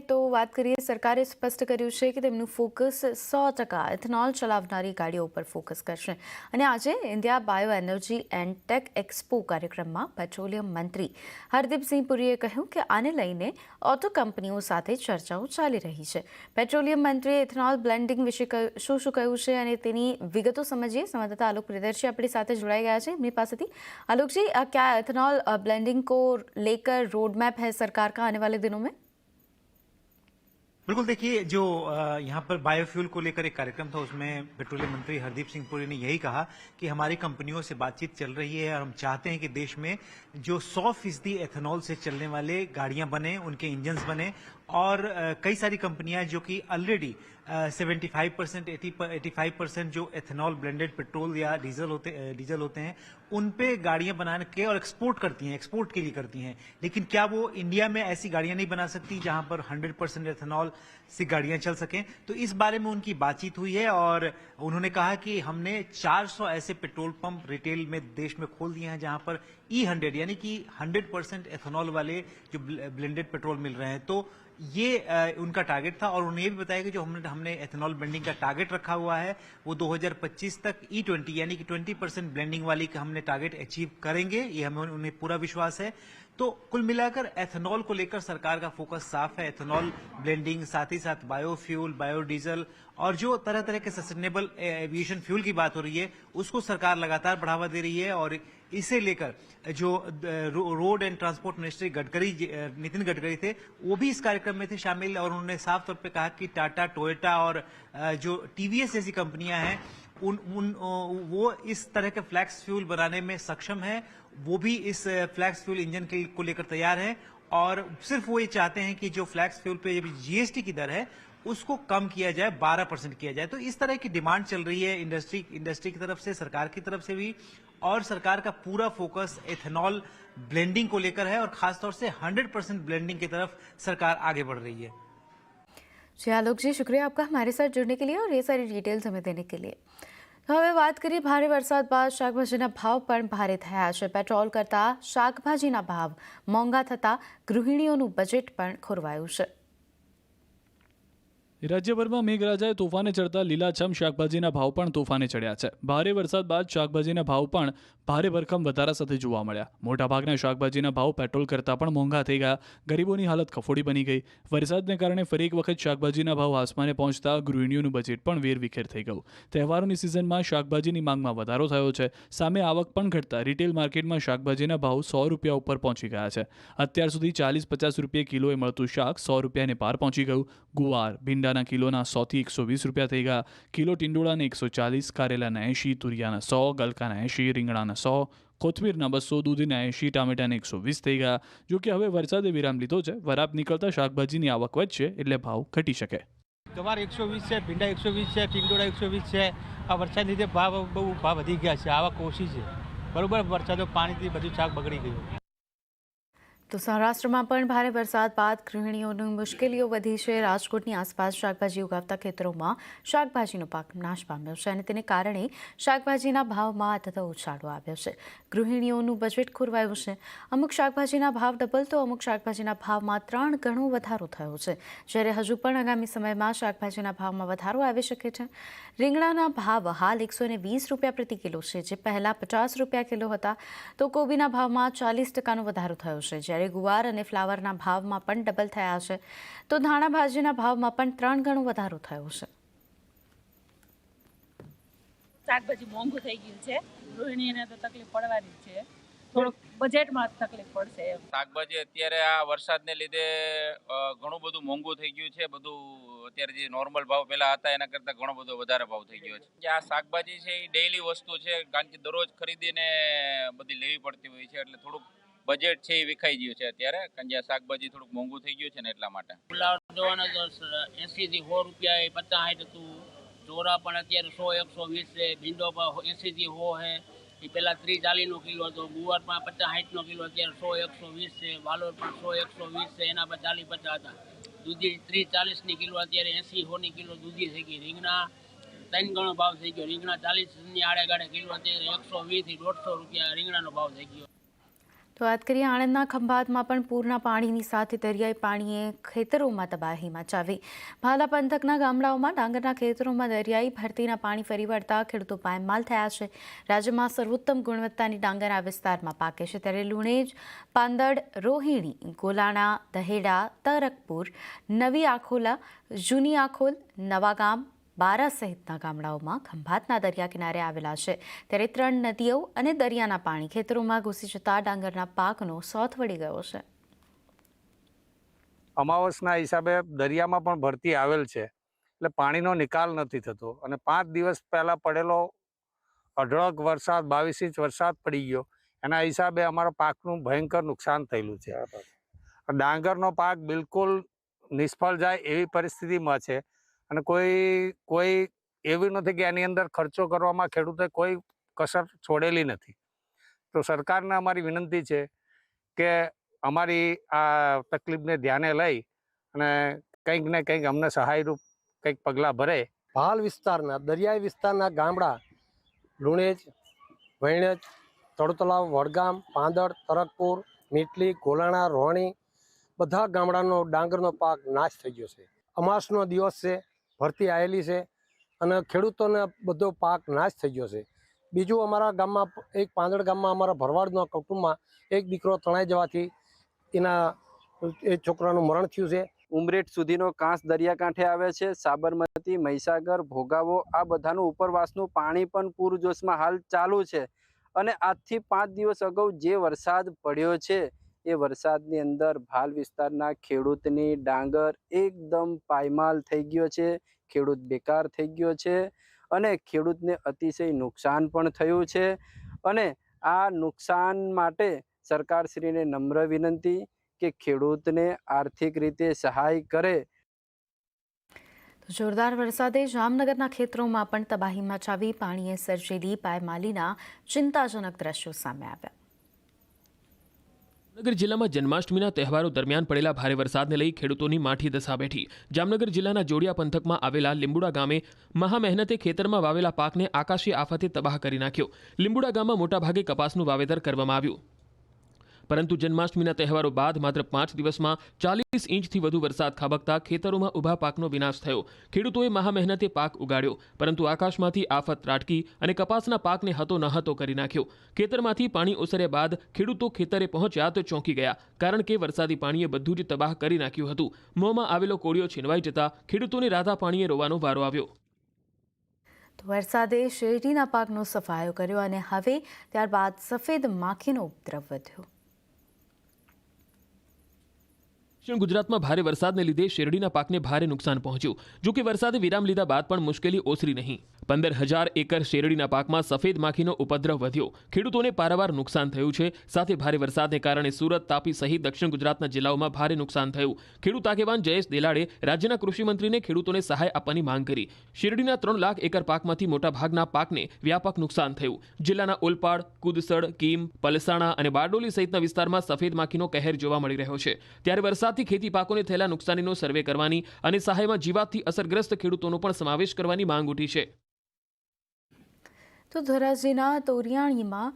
તો વાત કરીએ, સરકારે સ્પષ્ટ કર્યું છે કે તેમનું ફોકસ 100% ઇથેનોલ ચલાવનારી ગાડીઓ પર ફોકસ કરશે. અને આજે India bio energy and take expo કાર્યક્રમમાં પેટ્રોલિયમ મંત્રી હરદીપસિંહ પુરીએ કહ્યું કે આને લઈને ઓટો કંપનીઓ સાથે ચર્ચાઓ ચાલી રહી છે. પેટ્રોલિયમ મંત્રીએ ઇથેનોલ બ્લેન્ડિંગ વિશે શું કહ્યું છે અને તેની વિગતો સમજીએ. संवाददाता आलोक प्रियदर्शी अपनी साथ जुड़ाई गया है अपनी पास थी. आलोक जी, क्या इथेनॉल ब्लेंडिंग को लेकर रोड मैप है सरकार का आने वाले दिनों में? बिल्कुल, देखिए जो यहाँ पर बायोफ्यूल को लेकर एक कार्यक्रम था, उसमें पेट्रोलियम मंत्री हरदीप सिंह पुरी ने यही कहा कि हमारी कंपनियों से बातचीत चल रही है और हम चाहते हैं कि देश में जो 100% एथेनॉल से चलने वाले गाड़ियां बने, उनके इंजन्स बने और कई सारी कंपनियां जो कि ऑलरेडी 75% 85% जो एथेनॉल ब्लेंडेड पेट्रोल या डीजल होते हैं उन पे गाड़ियां बनाने के और एक्सपोर्ट करती हैं, एक्सपोर्ट के लिए करती हैं. लेकिन क्या वो इंडिया में ऐसी गाड़ियां नहीं बना सकती जहां पर 100% एथेनॉल से गाड़ियां चल सकें? तो इस बारे में उनकी बातचीत हुई है और उन्होंने कहा कि हमने 400 ऐसे पेट्रोल पंप रिटेल में देश में खोल दिए हैं जहां पर E100 यानी कि 100% एथेनॉल वाले जो ब्लेंडेड पेट्रोल मिल रहे हैं. तो ये उनका टारगेट था और उन्होंने ये भी बताया कि जो हमने एथेनॉल ब्लेंडिंग का टारगेट रखा हुआ है वो 2025 तक E20 यानी कि 20% ब्लेंडिंग वाली का हमने टारगेट अचीव करेंगे. ये हमें उन्हें पूरा विश्वास है. तो कुल मिलाकर एथेनॉल को लेकर सरकार का फोकस साफ है. एथेनॉल ब्लेंडिंग, साथ ही साथ बायोफ्यूल, बायोडीजल और जो तरह तरह के सस्टेनेबल एविएशन फ्यूल की बात हो रही है उसको सरकार लगातार बढ़ावा दे रही है. और इसे लेकर जो road and transport ministry Nitin Gadkari थे वो भी इस कार्यक्रम में थे शामिल और उन्होंने साफ तौर पे कहा कि टाटा, टोयोटा और जो टीवीएस जैसी कंपनियां हैं वो इस तरह के फ्लैक्स फ्यूल बनाने में सक्षम है. वो भी इस फ्लैक्स फ्यूल इंजन को लेकर तैयार है और सिर्फ वो ये चाहते हैं कि जो फ्लैक्स फ्यूल पे जीएसटी की दर है उसको कम किया जाए, 12% किया जाए. तो इस तरह की डिमांड चल रही है इंडस्ट्री की तरफ से, सरकार की तरफ से भी. और सरकार का पूरा फोकस एथेनॉल ब्लेंडिंग को लेकर है और खासतौर से 100% ब्लेंडिंग की तरफ सरकार आगे बढ़ रही है. जी आलोक जी, शुक्रिया आपका हमारे साथ जुड़ने के लिए और ये सारी डिटेल्स हमें देने के लिए. તો હવે વાત કરીએ, ભારે વરસાદ બાદ શાકભાજીના ભાવ પણ ભારે થયા છે. પેટ્રોલ કરતાં શાકભાજીના ભાવ મોંઘા થતાં ગૃહિણીઓનું બજેટ પણ ખોરવાયું છે. રાજ્યભરમાં મેઘરાજાએ તોફાને ચડતા લીલાછમ શાકભાજીના ભાવ પણ તોફાને ચડ્યા છે. ભારે વરસાદ બાદ શાકભાજીના ભાવ પણ ભારે ભરખમ વધારા સાથે જોવા મળ્યા. મોટાભાગના શાકભાજીના ભાવ પેટ્રોલ કરતાં પણ મોંઘા થઈ ગયા. ગરીબોની હાલત કફોડી બની ગઈ. વરસાદને કારણે ફરી એક વખત શાકભાજીના ભાવ આસમાને પહોંચતા ગૃહિણીઓનું બજેટ પણ વેરવિખેર થઈ ગયું. તહેવારોની સિઝનમાં શાકભાજીની માંગમાં વધારો થયો છે. સામે આવક પણ ઘટતા રિટેલ માર્કેટમાં શાકભાજીના ભાવ 100 રૂપિયા ઉપર પહોંચી ગયા છે. અત્યાર સુધી 40-50 રૂપિયા કિલોએ મળતું શાક 100 રૂપિયાને પાર પહોંચી ગયું. ગુવાર, ભીંડાના કિલોના 100 થી 120 રૂપિયા થઈ ગયા. કિલો ટીંડોળાને 140, કારેલાના 80, તુરિયાના 100, ગલકાના 80, રીંગણાના 100, કોથમીરના 200, દૂધીના 80, ટામેટાને 120 થઈ ગયા. જો કે હવે વરસાદે વિરામ લીધો છે. વરાપ નીકળતા શાકભાજીની આવક વધશે એટલે ભાવ ઘટી શકે. ગવાર 120 છે, ભીંડા 120 છે, ટીંડોળા 120 છે. આ વરસાદને લીધે ભાવ વધી ગયા છે, આવક ઓછી છે. બરોબર, વરસાદો પાણીથી બધું શાક બગડી ગયું. તો સૌરાષ્ટ્રમાં પણ ભારે વરસાદ બાદ ગૃહિણીઓની મુશ્કેલીઓ વધી છે. રાજકોટની આસપાસ શાકભાજી ઉગાવતા ખેતરોમાં શાકભાજીનો પાક નાશ પામ્યો છે અને તેને કારણે શાકભાજીના ભાવમાં અથતો ઉછાળો આવ્યો છે. ગૃહિણીઓનું બજેટ ખોરવાયું છે. અમુક શાકભાજીના ભાવ ડબલ તો અમુક શાકભાજીના ભાવમાં 3 ગણો વધારો થયો છે. જ્યારે હજુ પણ આગામી સમયમાં શાકભાજીના ભાવમાં વધારો આવી શકે છે. રીંગણાના ભાવ હાલ 120 રૂપિયા પ્રતિ કિલો છે, જે પહેલાં 50 રૂપિયા કિલો હતા. તો કોબીના ભાવમાં 40% વધારો થયો છે. જ્યારે ગુવાર અને ફ્લાવરના ભાવમાં પણ ડબલ થયા છે. તો ધાણા ભાજીના ભાવમાં પણ 3 ગણો વધારો થયો છે. શાકભાજી મોંઘું થઈ ગયું છે, ગૃહિણીને તો તકલીફ પડવાની જ છે. થોડુંક બજેટમાં તકલીફ પડશે. શાકભાજી અત્યારે આ વરસાદને લીધે ઘણું બધું મોંઘું થઈ ગયું છે. બધું અત્યારે જે નોર્મલ ભાવ પહેલા હતા એના કરતાં ઘણો બધો વધારે ભાવ થઈ ગયો છે. આ શાકભાજી છે એ ડેઈલી વસ્તુ છે, કારણ કે દરરોજ ખરીદીને બધી લેવી પડતી હોય છે એટલે થોડુંક બજેટ છે એ વિખાઈ ગયું છે અત્યારે, કારણ કે શાકભાજી થોડુંક મોંઘું થઈ ગયું છે ને એટલા માટે. ફુલાવર જોવાના તો 80 થી 100 રૂપિયા, 50-60 હતું. ચોરા પણ અત્યારે 100-120 છે. ભીંડો પણ 80 થી 100 છે. એ પહેલા 30-40 નો કિલો હતો. ગુવાર પણ 50-60 નો કિલો, અત્યારે 100-120 છે. વાલોર પણ 100-120 છે, એના પર 40-50 હતા. દૂધી 30-40 ની કિલો, અત્યારે 80-100 ની કિલો દૂધી થઈ ગઈ. રીંગણા 3 ગણો ભાવ થઈ ગયો. રીંગણા 40 ની આડે ગાડે કિલો, અત્યારે 120 થી 150 રૂપિયા રીંગણાનો ભાવ થઈ ગયો. તો વાત કરીએ આણંદના ખંભાતમાં પણ પૂરના પાણીની સાથે દરિયાઈ પાણીએ ખેતરોમાં તબાહી મચાવી. ભાલા પંથકના ગામડાઓમાં ડાંગરના ખેતરોમાં દરિયાઈ ભરતીના પાણી ફરી વળતા ખેડૂતો પાયમાલ થયા છે. રાજ્યમાં સર્વોત્તમ ગુણવત્તાની ડાંગર આ વિસ્તારમાં પાકે છે, ત્યારે લુણેજ, પાંદડ, રોહિણી, ગોલાણા, દહેડા, તરકપુર, નવી આખોલા, જૂની આખોલ, નવાગામ, બારા સહિતના ગામડાઓમાં ખંભાતના દરિયા કિનારે આવેલા છે, ત્યારે 3 નદીઓ અને દરિયાના પાણી ખેતરોમાં ઘૂસી જતા ડાંગરના પાકનો સોથ વળી ગયો છે. અમાવસના હિસાબે દરિયામાં પણ ભરતી આવેલ છે, એટલે પાણીનો નિકાલ નથી થતો અને 5 દિવસ પહેલા પડેલો અઢળક વરસાદ 22 ઇંચ વરસાદ પડી ગયો, એના હિસાબે અમારા પાકનું ભયંકર નુકસાન થયેલું છે. ડાંગરનો પાક બિલકુલ નિષ્ફળ જાય એવી પરિસ્થિતિમાં છે અને કોઈ એવું નથી કે એની અંદર ખર્ચો કરવામાં ખેડૂતે કોઈ કસર છોડેલી નથી. તો સરકારને અમારી વિનંતી છે કે અમારી આ તકલીફને ધ્યાને લઈ અને કંઈક ને કંઈક અમને સહાયરૂપ કંઈક પગલાં ભરે. હાલ વિસ્તારના દરિયાઈ વિસ્તારના ગામડા લુણેજ, વૈણેજ, તળોતલાવ, વડગામ, પાંદડ, તરકપુર, મીટલી, ગોલાણા, રોહણી બધા ગામડાનો ડાંગરનો પાક નાશ થઈ ગયો છે. અમાસનો દિવસ છે, ભરતી આવેલી છે અને ખેડૂતોને બધો પાક નાશ થઈ ગયો છે. બીજું અમારા ગામમાં એક પાંદડ ગામમાં અમારા ભરવાડના કુટુંબમાં એક દીકરો તણાઈ જવાથી એ છોકરાનું મરણ થયું છે. ઉમરેઠ સુધીનો કાંસ દરિયાકાંઠે આવે છે. સાબરમતી, મહીસાગર, ભોગાવો આ બધાનું ઉપરવાસનું પાણી પણ પૂરજોશમાં હાલ ચાલુ છે અને આજથી 5 દિવસ અગાઉ જે વરસાદ પડ્યો છે એ વરસાદની અંદર ભાલ વિસ્તારના ખેડૂતની ડાંગર એકદમ પાયમાલ થઈ ગયો છે, ખેડૂત બેકાર થઈ ગયો છે અને ખેડૂતને અતિશય નુકસાન પણ થયું છે. અને આ નુકસાન માટે સરકારશ્રીને નમ્ર વિનંતી કે ખેડૂતને આર્થિક રીતે સહાય કરે. જોરદાર વરસાદે જામનગરના ખેતરોમાં પણ તબાહી મચાવી. પાણીએ સર્જેલી પાયમાલીના ચિંતાજનક દ્રશ્યો સામે આવ્યા. જામનગર જિલ્લામાં જન્માષ્ટમીના તહેવારો દરમિયાન પડેલા ભારે વરસાદને લઈ ખેડૂતોની માઠી દશા બેઠી. જામનગર જિલ્લાના જોડિયા પંથકમાં આવેલા લીંબુડા ગામે મહા મહેનતે ખેતરમાં વાવેલા પાકને આકાશી આફતે તબાહ કરી નાખ્યો. લીંબુડા ગામમાં મોટાભાગે કપાસનું વાવેતર કરવામાં આવ્યું, પરંતુ જન્માષ્ટમીના તહેવારો બાદ માત્ર 5 દિવસમાં 40 ઇંચથી વધુ વરસાદ ખાબકતા ખેતરોમાં ઊભા પાકનો વિનાશ થયો. ખેડૂતોએ મહા મહેનતે પાક ઉગાડ્યો, પરંતુ આકાશમાંથી આફત ત્રાટકી અને કપાસના પાકને હતો ન હતો કરી નાખ્યો. ખેતરમાંથી પાણી ઓસર્યા બાદ ખેડૂતો ખેતરે પહોંચ્યા તો ચોંકી ગયા, કારણ કે વરસાદી પાણીએ બધું જ તબાહ કરી નાખ્યું હતું. મોંમાં આવેલો કોળિયો છીનવાઈ જતા ખેડૂતોને રાધા પાણીએ રોવાનો વારો આવ્યો. તો વરસાદે શેરડીના પાકનો સફાયો કર્યો અને હવે ત્યારબાદ સફેદ માખીનો ઉપદ્રવ વધ્યો. દક્ષિણ ગુજરાતમાં ભારે વરસાદને લીધે શેરડીના પાકને ભારે નુકસાન પહોંચ્યું. જો કે વરસાદે વિરામ લીધા બાદ પણ મુશ્કેલી ઓસરી નહીં. 15,000 એકર શેરડીના પાકમાં સફેદ માખીનો ઉપદ્રવ વધ્યો. ખેડૂતોને પારાવાર નુકસાન થયું છે. સાથે ભારે વરસાદને કારણે સુરત, તાપી સહિત દક્ષિણ ગુજરાતના જિલ્લાઓમાં ભારે નુકસાન થયું. ખેડૂત આગેવાન જયેશ દેલાડે રાજ્યના કૃષિમંત્રીને ખેડૂતોને સહાય આપવાની માંગ કરી. શેરડીના 3 લાખ એકર પાકમાંથી મોટાભાગના પાકને વ્યાપક નુકસાન થયું. જિલ્લાના ઓલપાડ, કુદસડ, કીમ, પલસાણા અને બારડોલી સહિતના વિસ્તારમાં સફેદ માખીનો કહેર જોવા મળી રહ્યો છે. ત્યારે વરસાદથી ખેતી પાકોને થયેલા નુકસાનીનો સર્વે કરવાની અને સહાયમાં જીવાતથી અસરગ્રસ્ત ખેડૂતોનો પણ સમાવેશ કરવાની માંગ ઉઠી છે. તો ધોરાજીના તોરિયાણીમાં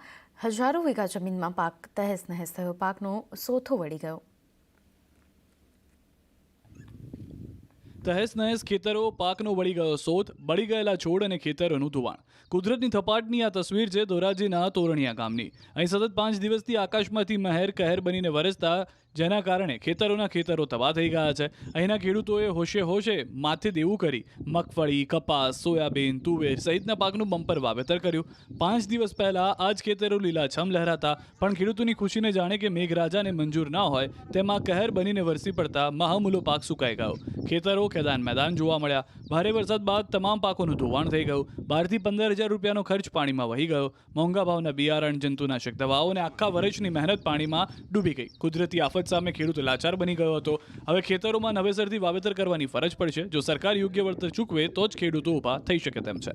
હજારો વીઘા જમીનમાં પાક તહેસ નહેસ થયો. પાકનો સોથો વળી ગયો. તહેસ નહેસ ખેતરો, પાકનો વળી ગયો સોથ, બળી ગયેલા છોડ અને ખેતરોનું ધોવાણ. કુદરતની થપાટની આ તસવીર છે ધોરાજીના તોરણિયા ગામની. અહીં સતત 5 દિવસથી આકાશમાંથી મહેર કહેર બનીને વરસતા જેના કારણે ખેતરો તબાહ થઈ ગયા છે. અહીંના ખેડૂતોએ હોશે માથે દેવું કરી મગફળી, કપાસ, સોયાબીન, તુવેર સહિતના પાકનું બમ્પર વાવેતર કર્યું. 5 દિવસ પહેલા આ જ ખેતરો લીલાછમ લહેરાતા, પણ ખેડૂતોની ખુશીને જાણે કે મેઘરાજાને મંજૂર ના હોય તેમાં કહેર બનીને વરસી પડતા મહામૂલો પાક સુકાઈ ગયો. ખેતરો ખેદાન મેદાન જોવા મળ્યા. ભારે વરસાદ બાદ તમામ પાકોનું ધોવાણ થઈ ગયું. 12 થી 15,000 રૂપિયાનો ખર્ચ પાણીમાં વહી ગયો. મોંઘા ભાવના બિયારણ, જંતુનાશક દવાઓ અને આખા વર્ષની મહેનત પાણીમાં ડૂબી ગઈ. કુદરતી આફત સામે ખેડૂત લાચાર બની ગયો હતો. હવે ખેતરોમાં નવેસરથી વાવેતર કરવાની ફરજ પડશે. જો સરકાર યોગ્ય વળતર ચૂકવે તો જ ખેડૂતો ઊભા થઈ શકે તેમ છે.